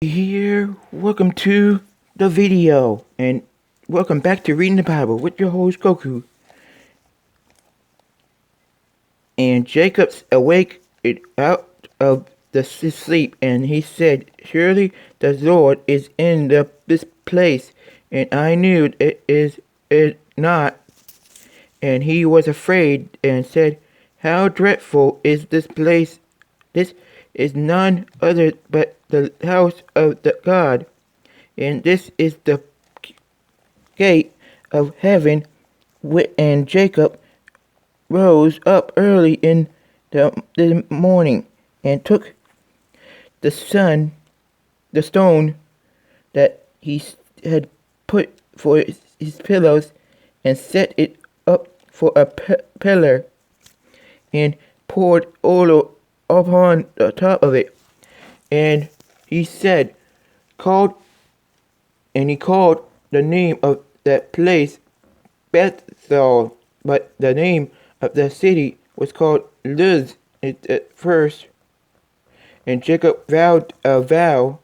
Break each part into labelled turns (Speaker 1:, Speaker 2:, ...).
Speaker 1: Here, welcome to the video, and welcome back to Reading the Bible with your host Goku. And Jacob's awake out of his sleep, and he said, "Surely the Lord is in this place, and I knew it not." And he was afraid, and said, "How dreadful is this place! This is none other but the house of the God, and this is the gate of heaven." And Jacob rose up early in the morning, and took the son, the stone that he had put for his pillows, and set it up for a pillar, and poured oil upon the top of it. And he said, called, and he called the name of that place Bethel, but the name of the city was called Luz at first. And Jacob vowed a vow,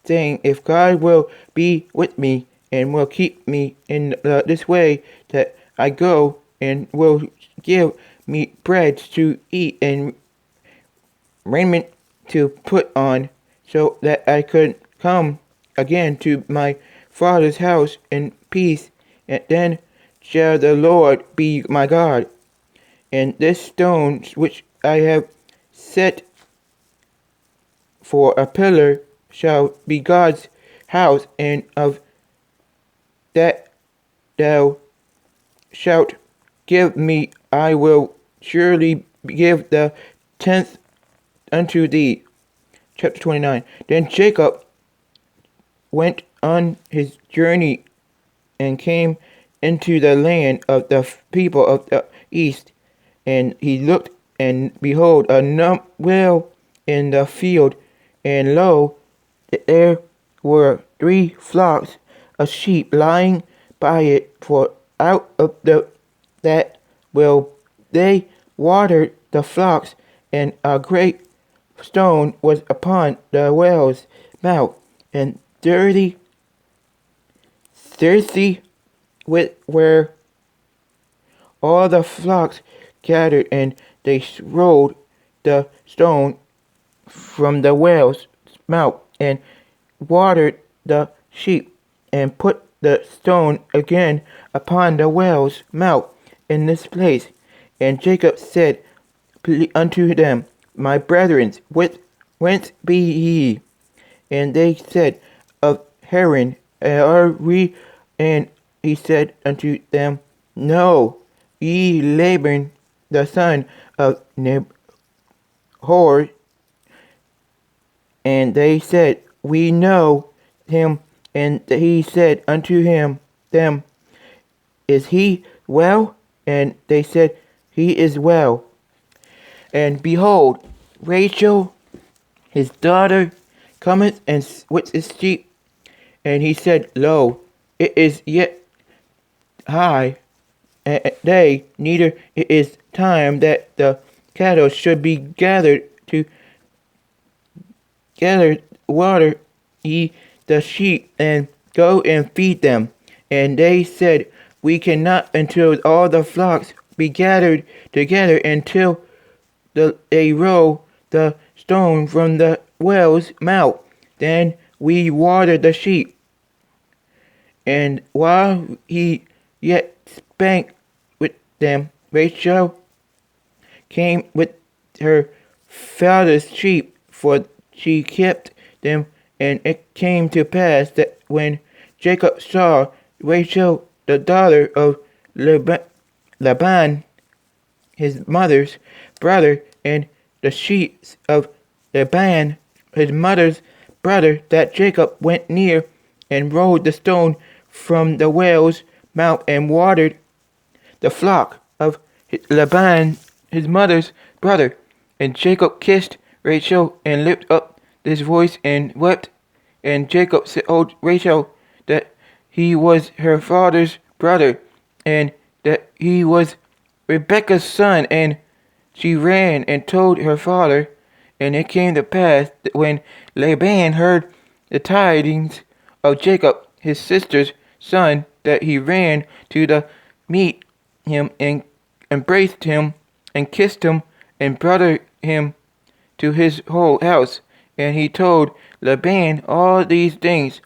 Speaker 1: saying, "If God will be with me, and will keep me in this way that I go, and will give me bread to eat and raiment to put on, so that I could come again to my father's house in peace, and then shall the Lord be my God. And this stone which I have set for a pillar shall be God's house, and of that thou shalt give me, I will surely give the tenth unto thee." Chapter 29. Then Jacob went on his journey, and came into the land of the people of the east. And he looked, and behold, a well in the field, and lo, there were 3 flocks of sheep lying by it. For out of that well they watered the flocks, and a great stone was upon the well's mouth, and thirsty were all the flocks gathered, and they rolled the stone from the well's mouth, and watered the sheep, and put the stone again upon the well's mouth in this place. And Jacob said unto them, "My brethren, whence be ye?" And they said, "Of Haran are we?" And he said unto them, "Know ye Laban the son of Nahor?" And they said, "We know him." And he said unto them, "Is he well?" And they said, "He is well." And behold, Rachel his daughter cometh and with his sheep. And he said, "Lo, it is yet high day, neither it is time that the cattle should be gathered to gather water ye the sheep, and go and feed them." And they said, "We cannot until all the flocks be gathered together, until they roll the stone from the well's mouth. Then we water the sheep." And while he yet spake with them, Rachel came with her father's sheep, for she kept them. And it came to pass that when Jacob saw Rachel, the daughter of Laban, his mother's brother, and the sheep of Laban, his mother's brother, that Jacob went near, and rolled the stone from the well's mouth, and watered the flock of Laban, his mother's brother. And Jacob kissed Rachel, and lifted up his voice, and wept. And Jacob told Rachel that he was her father's brother, and that he was Rebekah's son. And she ran and told her father. And it came to pass that when Laban heard the tidings of Jacob, his sister's son, that he ran to the meet him and embraced him and kissed him and brought him to his whole house. And he told Laban all these things.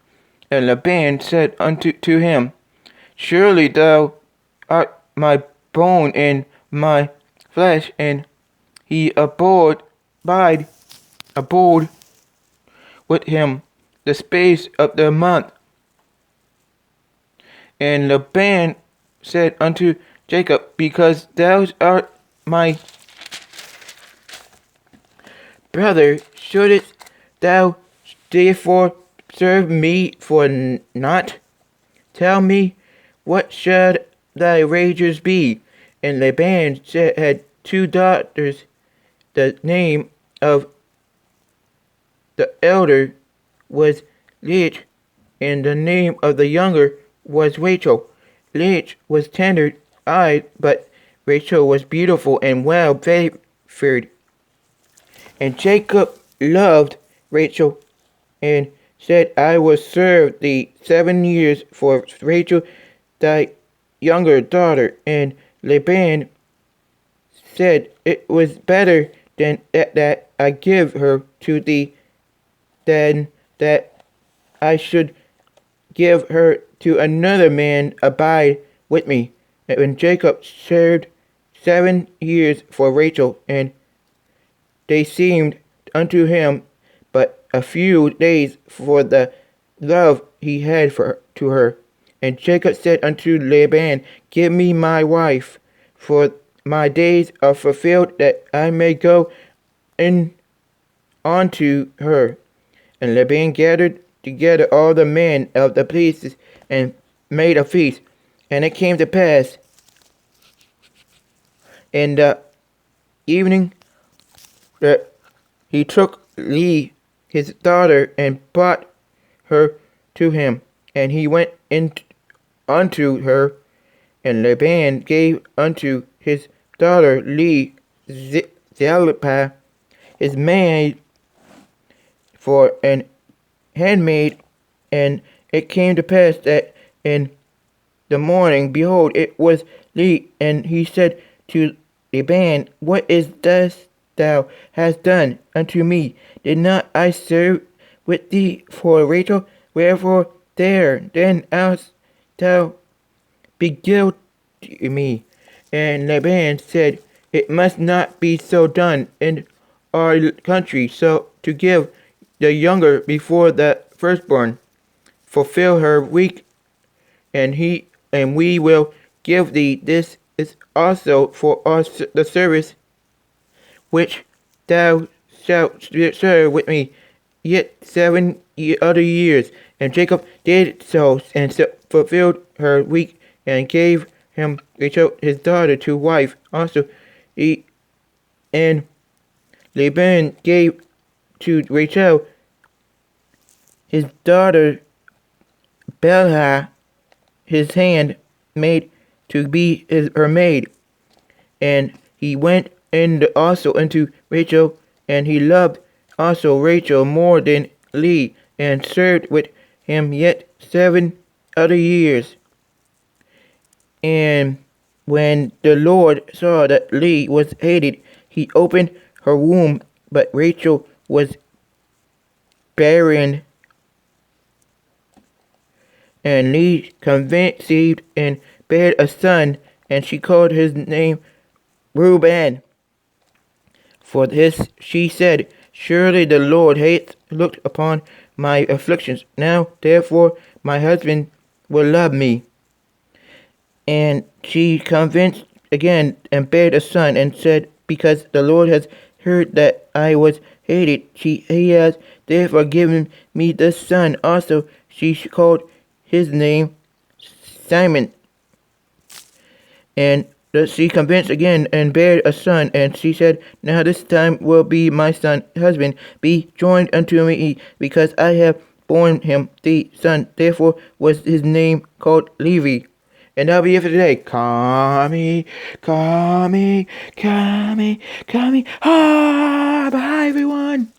Speaker 1: And Laban said unto to him, Surely thou art my bone and my flesh. And he abode with him the space of the month. And Laban said unto Jacob, Because thou art my brother, shouldest thou therefore serve me for naught? Tell me, what shall thy wages be? And Laban had 2 daughters. The name of the elder was Leah, and the name of the younger was Rachel. Leah was tender-eyed, but Rachel was beautiful and well-favored. And Jacob loved Rachel, and said, I will serve thee 7 years for Rachel thy younger daughter. And Laban said, It was better than that I give her to thee than that I should give her to another man. Abide with me. And when Jacob served 7 years for Rachel, and they seemed unto him but a few days for the love he had to her. And Jacob said unto Laban, Give me my wife, for my days are fulfilled, that I may go in unto her. And Laban gathered together all the men of the places and made a feast. And it came to pass in the evening that he took Leah his daughter and brought her to him. And he went in unto her, and Laban gave unto his daughter Leah Zilpah his maid for an handmaid. And it came to pass that in the morning, behold, it was Leah. And he said to Laban, What is this thou hast done unto me? Did not I serve with thee for Rachel? Wherefore then else thou beguiled me? And Laban said, It must not be so done in our country, so to give the younger before the firstborn. Fulfill her week, and we will give thee this is also for us the service which thou shalt serve with me yet 7 other years. And Jacob did so, and fulfilled her week, and gave him Rachel his daughter to wife. Also, and Laban gave to Rachel his daughter Bilhah his handmaid to be her maid. And he went in also unto Rachel, and he loved also Rachel more than Leah, and served with him yet 7 other years. And when the Lord saw that Leah was hated, he opened her womb, but Rachel was barren. And Leah conceived and bare a son, and she called his name Reuben. For this she said, Surely the Lord hath looked upon my afflictions. Now therefore my husband will love me. And she conceived again and bare a son, and said, Because the Lord has heard that I was hated, he has therefore given me this son. Also she called his name Simon. And she conceived again and bare a son, and she said, Now this time will be my son husband be joined unto me, because I have borne him the son. Therefore was his name called Levi. And that'll be it for today. Kami, Kami, Kami, Kami. Ah, bye everyone.